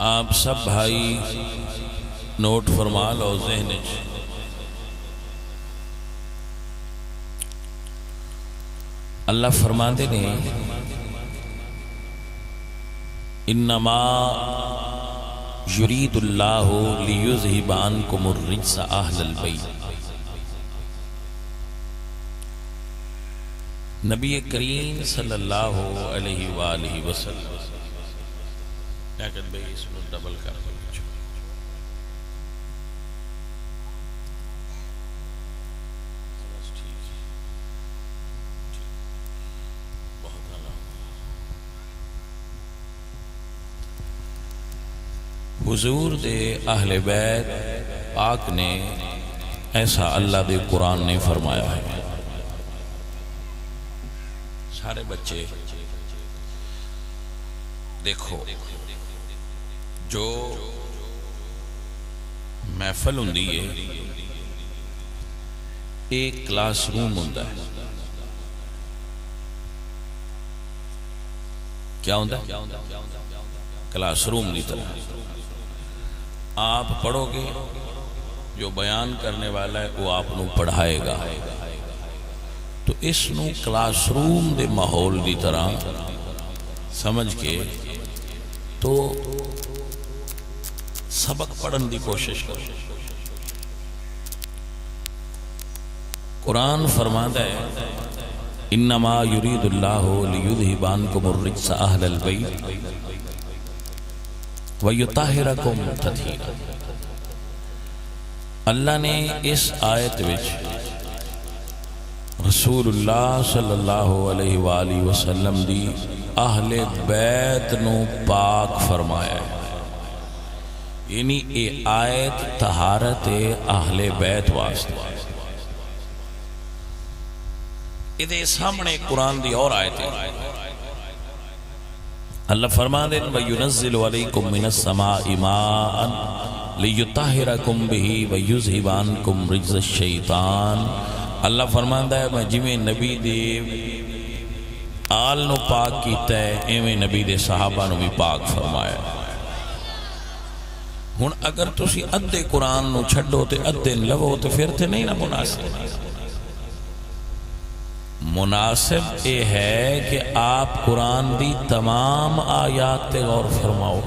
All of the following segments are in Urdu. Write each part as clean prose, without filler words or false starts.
آپ سب بھائی نوٹ فرما لو ذہن چ اللہ فرماتے نے انما یرید اللہ لیذہب عنکم الرجس اہل البیت۔ نبی کریم صلی اللہ علیہ وآلہ وسلم لیکن بھئی اس میں ڈبل کر دو حضور دے اہل بیت پاک نے ایسا اللہ دے قرآن نے فرمایا ہے۔ سارے بچے دیکھو، جو محفل ہوندی ہے ایک کلاس روم ہوندا ہے۔ کیا ہوندا ہے؟ کلاس روم دی طرح آپ پڑھو گے، جو بیان کرنے والا ہے وہ آپ نو پڑھائے گا، تو اس نو کلاس روم دے ماحول دی طرح سمجھ کے تو سبق پڑھن دی کوشش کرو۔ قرآن فرماتا ہے انما یرید اللہ لیذہب عنکم الرجس اہل البیت وَيُطَهِّرَكُمْ تَطْهِيرًا۔ اللہ نے اس آیت وچ رسول اللہ صلی اللہ علیہ وآلہ وسلم دی اہل بیت نو پاک فرمایا ہے، یعنی یہ آیت طہارت اہل بیت واسطے۔ ادھے سامنے قرآن دی اور آیت ہے، اللہ فرماتے ہیں وَيُنَزِّلُ عَلَيْكُم مِّنَ السَّمَاءِ مَاءً لِيُطَهِّرَكُم بِهِ وَيُذْهِبَ عَنكُم رِجْزَ الشَّيْطَانِ۔ اللہ فرماتا ہے میں جویں نبی دے آل نو پاک کیتا ہے ایویں نبی دے صحابہ نو بھی پاک فرمایا ہے۔ ہن اگر تسی ادھے قرآن نو چھڈو تے ادھے لو تو پھر تے نہیں نا مناسب۔ مناسب یہ ہے کہ آپ قرآن دی تمام آیات تے غور فرماؤ۔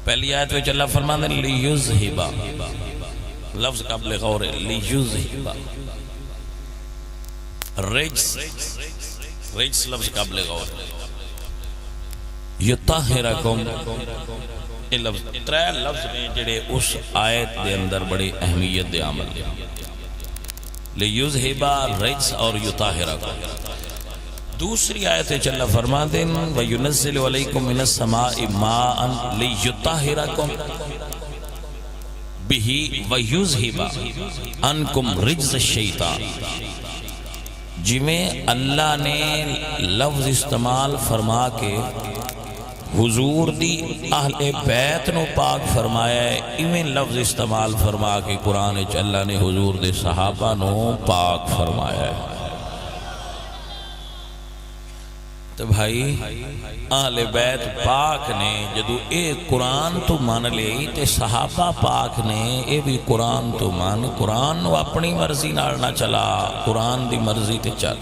پہلی آیت میں اللہ فرماتے ہیں لیذہب، لفظ قبل غور ہے، لیذہب رجس، رجس لفظ قبل غور ہے، یطہرکم، یہ لفظ ترے لفظ میں جڑے اس آیت دے اندر بڑی اہمیت دے عمل دے، لیذہب الرجس اور یطہرکم۔ دوسری آیت اللہ فرماتے ہیں وَيُنَزِّلُ عَلَيْكُم مِّنَ السَّمَاءِ مَاءً لِيُطَهِّرَكُم بِهِ وَيُذْهِبَ عَنكُم رِجْزَ الشَّيْطَانِ۔ جویں اللہ نے لفظ استعمال فرما کے حضور دی اہل بیت نو پاک فرمایا ہے، ایویں لفظ استعمال فرما کے قرآن وچ اللہ نے حضور دے صحابہ نو پاک فرمایا ہے۔ تو بھائی اہل بیت پاک نے جدو اے قرآن تو مان لے تے صحابہ پاک نے اے بھی قرآن تو مان، قرآن نو اپنی مرضی نال نہ چلا، قرآن دی مرضی تے چل۔